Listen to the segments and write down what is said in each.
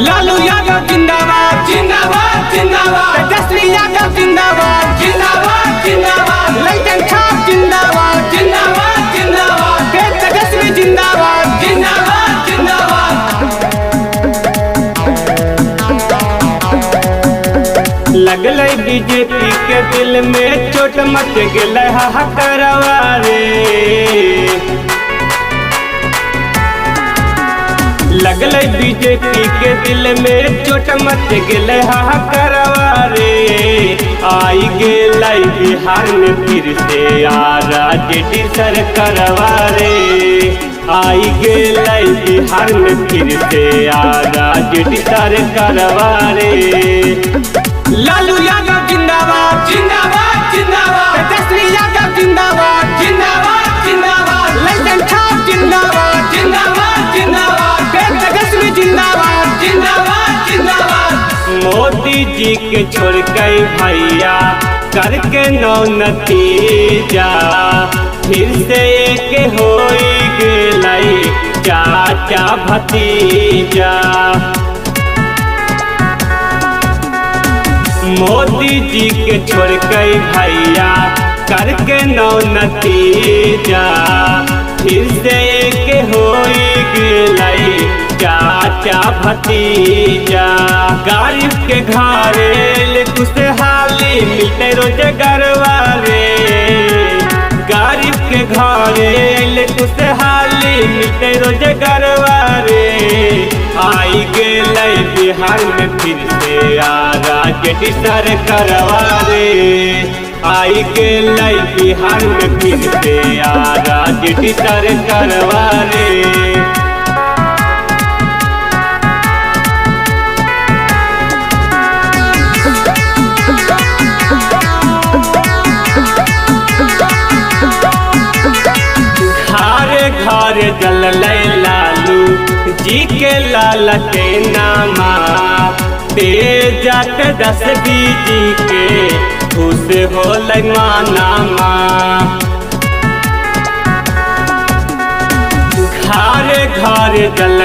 लालू यादव जिंदाबाद जिंदाबाद जिंदाबाद, तेजस्वी यादव जिंदाबाद जिंदाबाद जिंदाबाद, लल्टन छाप जिंदाबाद जिंदाबाद जिंदाबाद, तेजस्वी जिंदाबाद जिंदाबाद जिंदाबाद। लगल बीजेपी के दिल में चोट मच गल हाहाकारवा रे। लगल बीजेपी के दिल में चोट मच गल हाहाकारवा रे। आई गेल बिहार में फिर से आरजेडी सरकारवा रे। आई गेल बिहार में फिर से आरजेडी सरकारवा रे। लालू यादव जिंदाबाद जिंदाबाद जिंदाबाद, तेजस्वी यादव जिंदाबाद जिंदाबाद जिंदाबाद, लल्टन छाप जिंदाबाद जिंदाबाद जिंदाबाद, तेजस्वी जिंदाबाद जिंदाबाद जिंदाबाद। मोदी जी के छोड़ गए भैया करके नौ नतीजा, फिर से एक हो गई चाचा भतीजा। मोदी जी के छोड़ गई भैया करके नौ नतीजा, फिर से एक हो गई चाचा भतीजा। गरीब के घरे खुशहाली मिलते रोजगारवा रे। गरीब के घरे खुशहाली मिलते रोजगारवा रे। आई गेल बिहार में फिर से आरजेडी सरकारवा रे। आई गेल बिहार में फिर से आरजेडी सरकारवा रे। घर जल लालू जी के लालते नामा, तेजत 10 जी के खुश हो मानामा। घर जल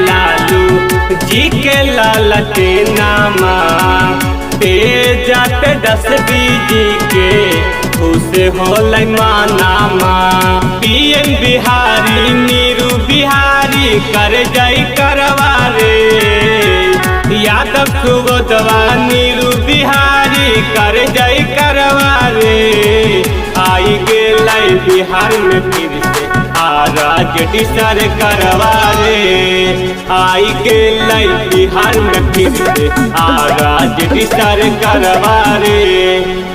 लालू जी के लालते नामा, तेजत 10 जी के खुश हो मानामा। पीएम बिहारी नीरू बिहारी कर जाई करवा रे। यादव सुबोधवा नीरू बिहारी कर जाई करवा रे। आई गेल बिहार में फिर से आरजेडी सरकारवा रे। आई गेल बिहार में फिर से आरजेडी सरकारवा रे।